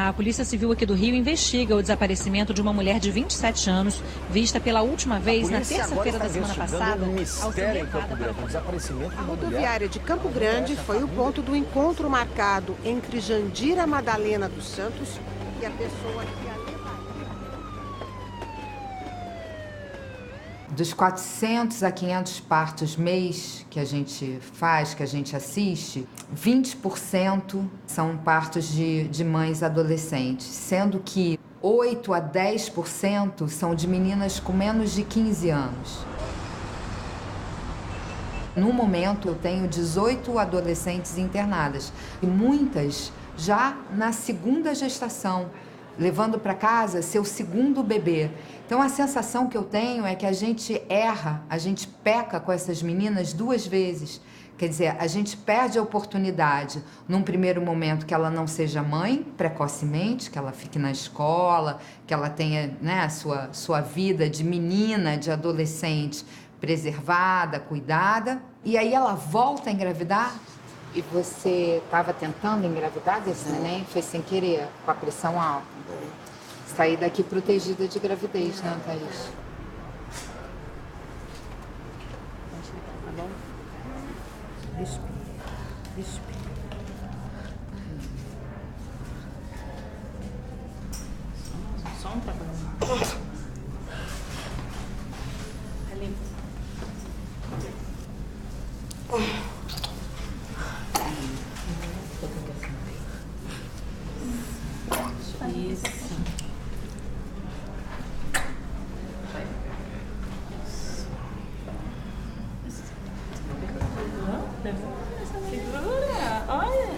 A Polícia Civil aqui do Rio investiga o desaparecimento de uma mulher de 27 anos, vista pela última vez na terça-feira da semana passada. Mistério em Campo Grande, o desaparecimento de A uma mulher. rodoviária de Campo Grande foi o ponto do encontro marcado entre Jandira Madalena dos Santos e a pessoa que a levaria. Dos 400 a 500 partos mês que a gente faz, que a gente assiste, 20% são partos de mães adolescentes, sendo que 8 a 10% são de meninas com menos de 15 anos. No momento, eu tenho 18 adolescentes internadas e muitas já na segunda gestação, levando para casa seu segundo bebê. Então, a sensação que eu tenho é que a gente erra, a gente peca com essas meninas 2 vezes. Quer dizer, a gente perde a oportunidade, num primeiro momento, que ela não seja mãe precocemente, que ela fique na escola, que ela tenha, né, a sua vida de menina, de adolescente preservada, cuidada. E aí ela volta a engravidar. E você estava tentando engravidar desse neném? Foi sem querer, com a pressão alta. Sair daqui protegida de gravidez, né, Thaís? Tá bom? Respira, respira. Só um trabalho. Ali. Isso. Segura, olha.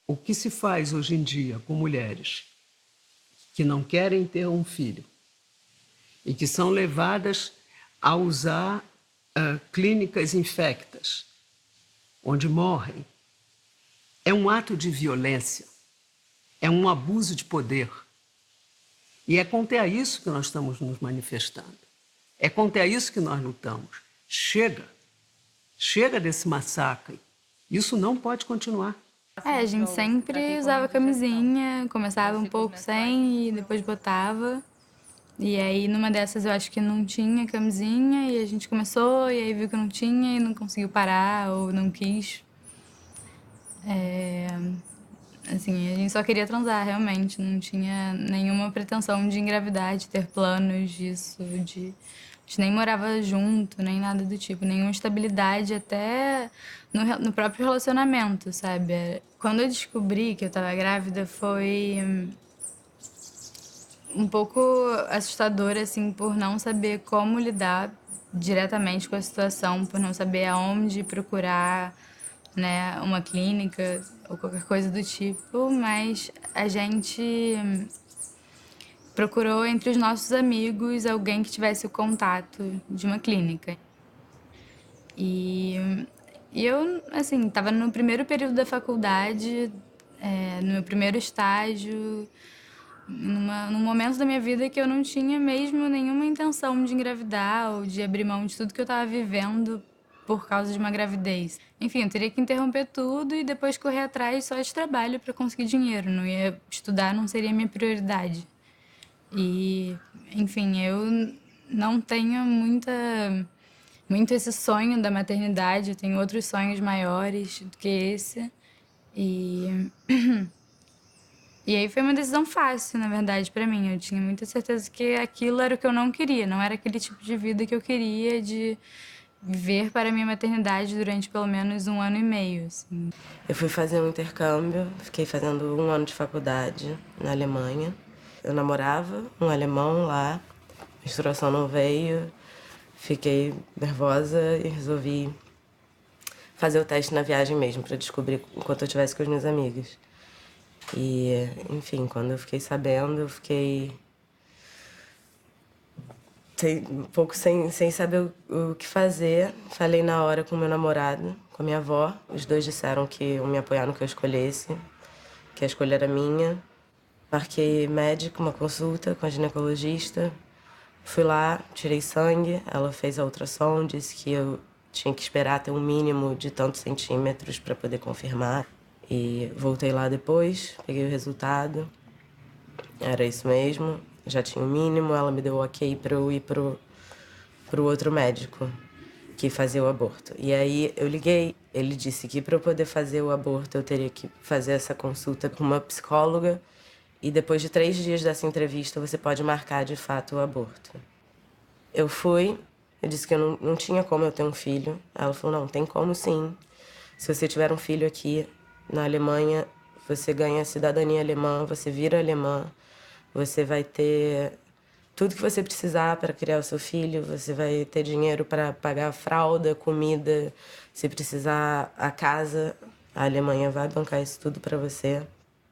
O que se faz hoje em dia com mulheres que não querem ter um filho e que são levadas a usar clínicas infectas, onde morrem, é um ato de violência, é um abuso de poder. E é contra isso que nós estamos nos manifestando. É contra isso que nós lutamos. Chega! Chega desse massacre. Isso não pode continuar. A gente sempre usava camisinha, começava um pouco sem e depois botava. E aí, numa dessas, eu acho que não tinha camisinha e a gente começou e aí viu que não tinha e não conseguiu parar ou não quis. Assim, a gente só queria transar, realmente. Não tinha nenhuma pretensão de engravidar, de ter planos disso, A gente nem morava junto, nem nada do tipo. Nenhuma estabilidade, até no próprio relacionamento, sabe? Quando eu descobri que eu tava grávida, foi um pouco assustador, assim, por não saber como lidar diretamente com a situação, por não saber aonde procurar, né, uma clínica ou qualquer coisa do tipo, mas a gente procurou entre os nossos amigos alguém que tivesse o contato de uma clínica. E eu, assim, estava no primeiro período da faculdade, no meu primeiro estágio, num momento da minha vida que eu não tinha mesmo nenhuma intenção de engravidar ou de abrir mão de tudo que eu estava vivendo por causa de uma gravidez. Enfim, eu teria que interromper tudo e depois correr atrás só de trabalho para conseguir dinheiro. Não ia estudar, não seria minha prioridade. E, enfim, eu não tenho muito esse sonho da maternidade. Eu tenho outros sonhos maiores do que esse. E aí foi uma decisão fácil, na verdade, para mim. Eu tinha muita certeza que aquilo era o que eu não queria. Não era aquele tipo de vida que eu queria de viver para a minha maternidade durante pelo menos 1 ano e meio, assim. Eu fui fazer um intercâmbio, fiquei fazendo 1 ano de faculdade na Alemanha. Eu namorava um alemão lá, a menstruação não veio, fiquei nervosa e resolvi fazer o teste na viagem mesmo, para descobrir enquanto eu estivesse com as minhas amigas. E, enfim, quando eu fiquei sabendo, eu fiquei um pouco sem saber o que fazer. Falei na hora com meu namorado, com a minha avó. Os dois disseram que iam me apoiar no que eu escolhesse, que a escolha era minha. Marquei médico, uma consulta com a ginecologista. Fui lá, tirei sangue, ela fez a ultrassom, disse que eu tinha que esperar ter um mínimo de tantos centímetros para poder confirmar. E voltei lá depois, peguei o resultado. Era isso mesmo, já tinha o mínimo, ela me deu o ok para eu ir pro outro médico que fazia o aborto. E aí eu liguei, ele disse que para eu poder fazer o aborto eu teria que fazer essa consulta com uma psicóloga e depois de 3 dias dessa entrevista você pode marcar de fato o aborto. Eu fui, eu disse que eu não tinha como eu ter um filho. Ela falou, não, tem como sim. Se você tiver um filho aqui na Alemanha, você ganha cidadania alemã, você vira alemã, você vai ter tudo que você precisar para criar o seu filho, você vai ter dinheiro para pagar fralda, comida, se precisar a casa, a Alemanha vai bancar isso tudo para você.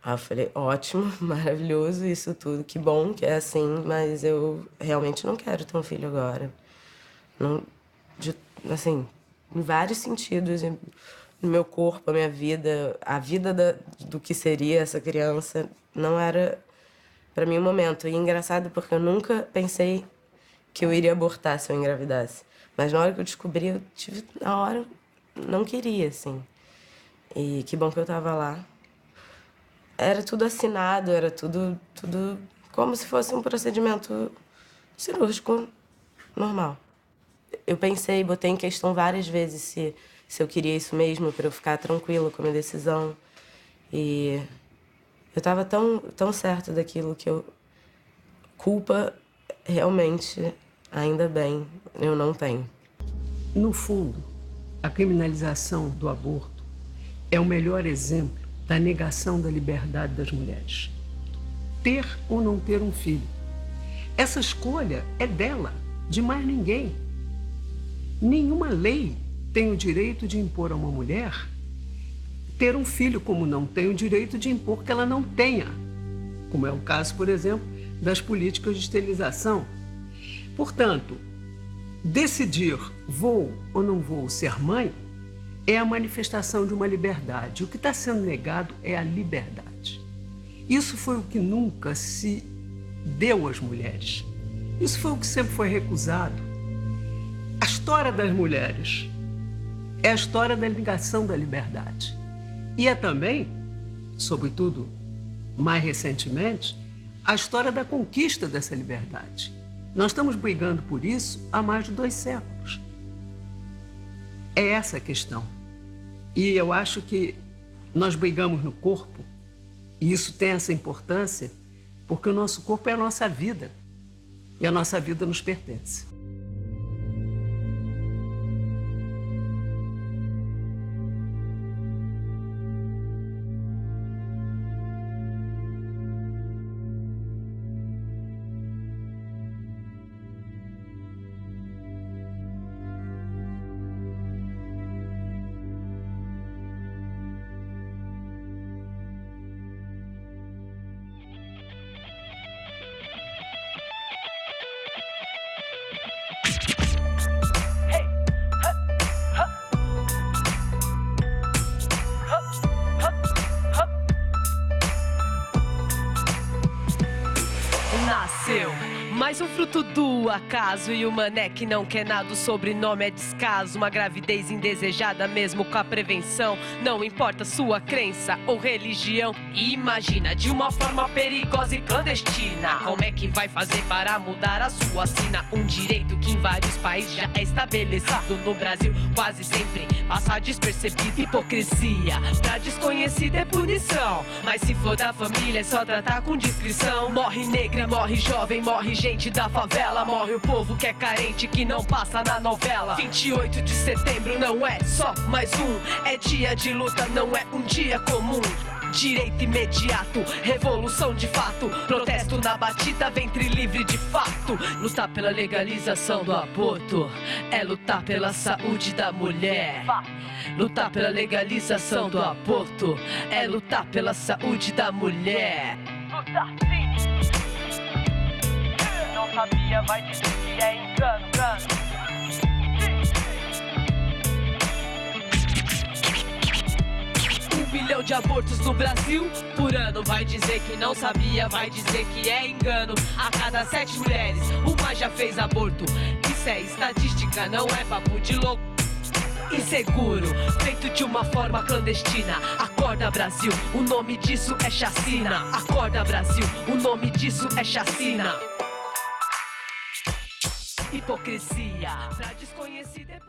Aí eu falei, ótimo, maravilhoso, isso tudo, que bom que é assim, mas eu realmente não quero ter um filho agora. Não, assim, em vários sentidos, no meu corpo, a minha vida, a vida do que seria essa criança, não era para mim um momento. E engraçado porque eu nunca pensei que eu iria abortar se eu engravidasse. Mas na hora que eu descobri, eu tive, na hora, não queria, assim. E que bom que eu tava lá. Era tudo assinado, era tudo como se fosse um procedimento cirúrgico normal. Eu pensei, botei em questão várias vezes se eu queria isso mesmo, para eu ficar tranquila com a minha decisão. E eu estava tão certa daquilo que eu... Culpa, realmente, ainda bem, eu não tenho. No fundo, a criminalização do aborto é o melhor exemplo da negação da liberdade das mulheres. Ter ou não ter um filho. Essa escolha é dela, de mais ninguém. Nenhuma lei tem o direito de impor a uma mulher ter um filho, como não tem o direito de impor que ela não tenha. Como é o caso, por exemplo, das políticas de esterilização. Portanto, decidir vou ou não vou ser mãe é a manifestação de uma liberdade. O que está sendo negado é a liberdade. Isso foi o que nunca se deu às mulheres. Isso foi o que sempre foi recusado. A história das mulheres é a história da negação da liberdade. E é também, sobretudo, mais recentemente, a história da conquista dessa liberdade. Nós estamos brigando por isso há mais de 2 séculos. É essa a questão. E eu acho que nós brigamos no corpo, e isso tem essa importância, porque o nosso corpo é a nossa vida, e a nossa vida nos pertence. Mais um fruto do acaso e o mané que não quer nada, o sobrenome é descaso. Uma gravidez indesejada mesmo com a prevenção. Não importa sua crença ou religião. Imagina de uma forma perigosa e clandestina. Como é que vai fazer para mudar a sua sina? Um direito que em vários países já é estabelecido. No Brasil quase sempre passa despercebido. Hipocrisia pra desconhecido é punição, mas se for da família é só tratar com discrição. Morre negra, morre jovem, morre gente da favela, morre o povo que é carente, que não passa na novela. 28 de setembro não é só mais um, é dia de luta, não é um dia comum. Direito imediato, revolução de fato, protesto na batida, ventre livre de fato. Lutar pela legalização do aborto é lutar pela saúde da mulher. Lutar pela legalização do aborto é lutar pela saúde da mulher. Lutar sim. sabia vai dizer que é engano, engano. 1 milhão de abortos no Brasil por ano. Vai dizer que não sabia, vai dizer que é engano. A cada 7 mulheres, uma já fez aborto. Isso é estatística, não é papo de louco. Inseguro, feito de uma forma clandestina. Acorda Brasil, o nome disso é chacina. Acorda Brasil, o nome disso é chacina. Hipocrisia, pra desconhecido é